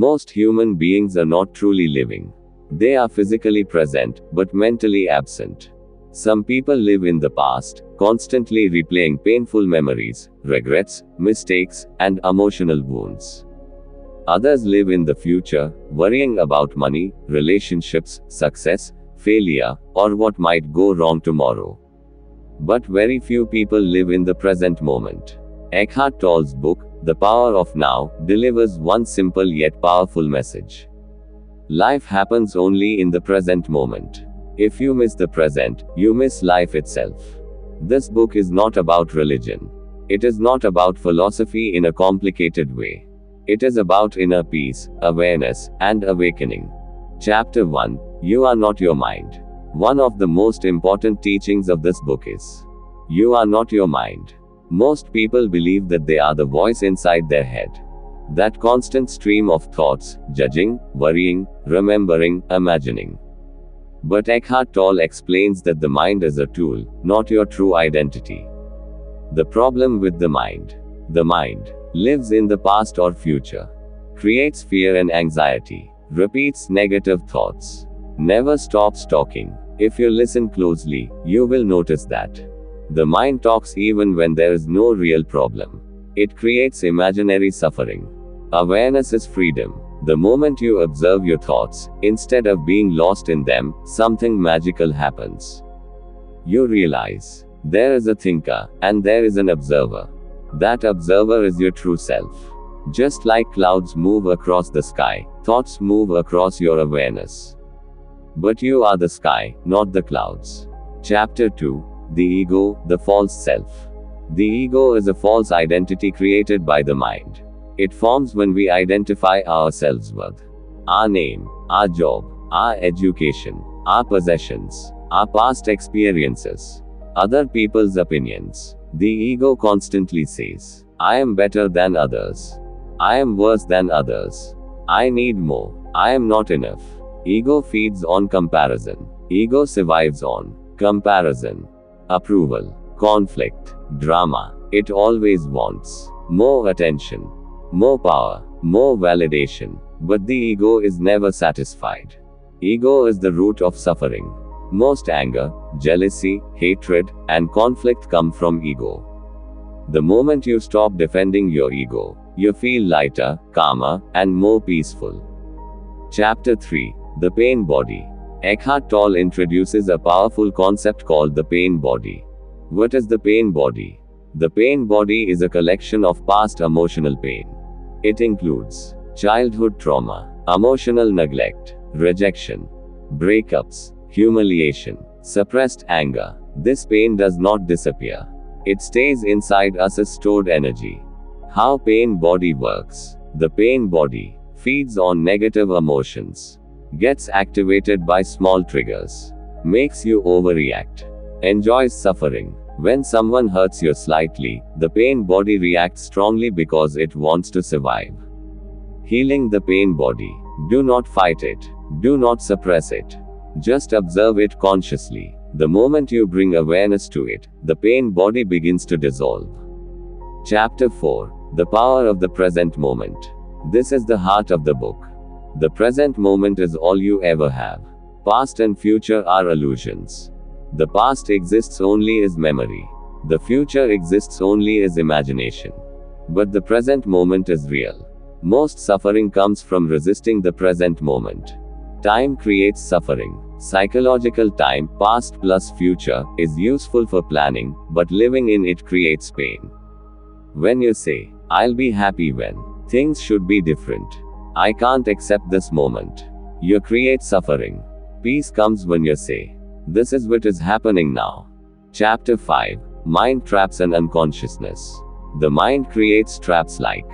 Most human beings are not truly living. They are physically present, but mentally absent. Some people live in the past, constantly replaying painful memories, regrets, mistakes, and emotional wounds. Others live in the future, worrying about money, relationships, success, failure, or what might go wrong tomorrow. But very few people live in the present moment. Eckhart Tolle's book, The Power of Now, delivers one simple yet powerful message. Life happens only in the present moment. If you miss the present, you miss life itself. This book is not about religion. It is not about philosophy in a complicated way. It is about inner peace, awareness, and awakening. Chapter 1. You are not your mind. One of the most important teachings of this book is, you are not your mind. Most people believe that they are the voice inside their head. That constant stream of thoughts, judging, worrying, remembering, imagining. But Eckhart Tolle explains that the mind is a tool, not your true identity. The problem with the mind lives in the past or future, creates fear and anxiety, repeats negative thoughts, never stops talking. If you listen closely, you will notice that the mind talks even when there is no real problem. It creates imaginary suffering. Awareness is freedom. The moment you observe your thoughts, instead of being lost in them, something magical happens. You realize there is a thinker, and there is an observer. That observer is your true self. Just like clouds move across the sky, thoughts move across your awareness. But you are the sky, not the clouds. Chapter 2. The Ego, the False Self. The ego is a false identity created by the mind. It forms when we identify ourselves with our name, our job, our education, our possessions, our past experiences, other people's opinions. The ego constantly says, I am better than others. I am worse than others. I need more. I am not enough. Ego feeds on comparison. Ego survives on comparison, approval, conflict, drama. It always wants more attention, more power, more validation. But the ego is never satisfied. Ego is the root of suffering. Most anger, jealousy, hatred, and conflict come from ego. The moment you stop defending your ego, you feel lighter, calmer, and more peaceful. Chapter 3. The Pain Body. Eckhart Tolle introduces a powerful concept called the pain body. What is the pain body? The pain body is a collection of past emotional pain. It includes childhood trauma, emotional neglect, rejection, breakups, humiliation, suppressed anger. This pain does not disappear. It stays inside us as stored energy. How pain body works. The pain body feeds on negative emotions, gets activated by small triggers, makes you overreact, enjoys suffering. When someone hurts you slightly, the pain body reacts strongly because it wants to survive. Healing the pain body. Do not fight it. Do not suppress it. Just observe it consciously. The moment you bring awareness to it, the pain body begins to dissolve. Chapter 4. The Power of the Present Moment. This is the heart of the book. The present moment is all you ever have. Past and future are illusions. The past exists only as memory. The future exists only as imagination. But the present moment is real. Most suffering comes from resisting the present moment. Time creates suffering. Psychological time, past plus future, is useful for planning, but living in it creates pain. When you say, I'll be happy when things should be different, I can't accept this moment, you create suffering. Peace comes when you say, this is what is happening now. Chapter 5. Mind Traps and Unconsciousness. The mind creates traps like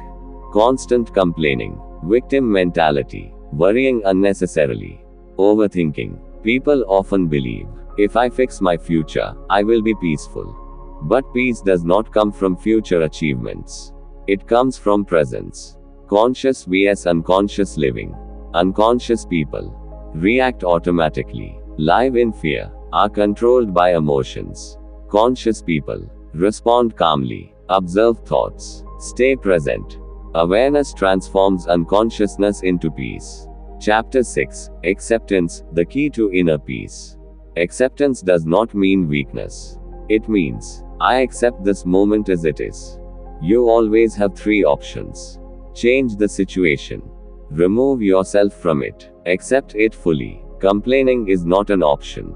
constant complaining, victim mentality, worrying unnecessarily, overthinking. People often believe, if I fix my future, I will be peaceful. But peace does not come from future achievements. It comes from presence. Conscious vs unconscious living. Unconscious people react automatically, live in fear, are controlled by emotions. Conscious people respond calmly, observe thoughts, stay present. Awareness transforms unconsciousness into peace. Chapter 6. Acceptance, the key to inner peace. Acceptance does not mean weakness. It means, I accept this moment as it is. You always have three options. Change the situation. Remove yourself from it. Accept it fully. Complaining is not an option.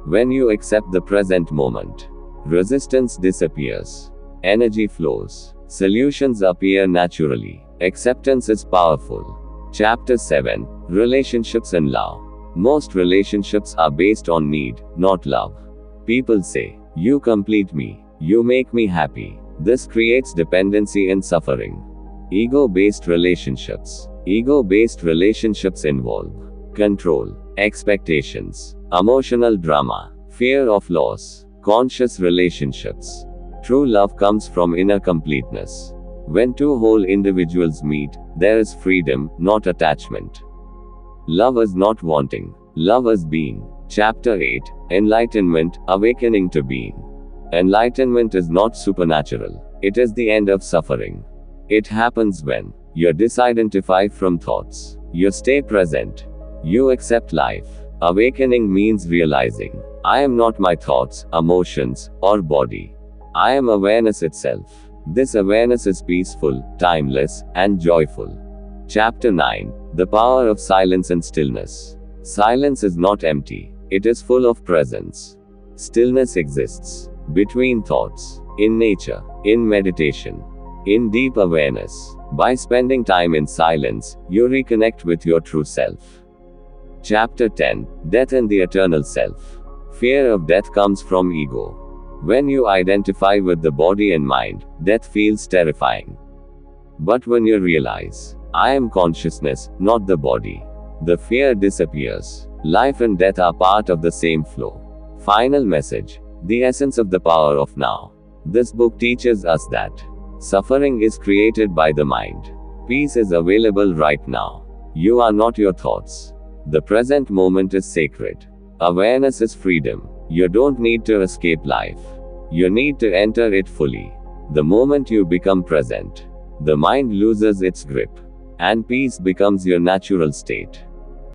When you accept the present moment, resistance disappears. Energy flows. Solutions appear naturally. Acceptance is powerful. Chapter 7. Relationships and love. Most relationships are based on need, not love. People say, you complete me. You make me happy. This creates dependency and suffering. Ego-based relationships. Ego-based relationships involve control, expectations, emotional drama, fear of loss, conscious relationships. True love comes from inner completeness. When two whole individuals meet, there is freedom, not attachment. Love is not wanting. Love is being. Chapter 8. Enlightenment, awakening to being. Enlightenment is not supernatural. It is the end of suffering. It happens when you disidentify from thoughts. You stay present. You accept life. Awakening means realizing, I am not my thoughts, emotions, or body. I am awareness itself. This awareness is peaceful, timeless, and joyful. Chapter 9. The power of silence and stillness. Silence is not empty. It is full of presence. Stillness exists between thoughts, in nature, in meditation, in deep awareness. By spending time in silence, you reconnect with your true self. Chapter 10. Death and the eternal self. Fear of death comes from ego. When you identify with the body and mind, death feels terrifying. But when you realize, I am consciousness, not the body, the fear disappears. Life and death are part of the same flow. Final message. The essence of the power of now. This book teaches us that suffering is created by the mind. Peace is available right now. You are not your thoughts. The present moment is sacred. Awareness is freedom. You don't need to escape life. You need to enter it fully. The moment you become present, the mind loses its grip, and peace becomes your natural state.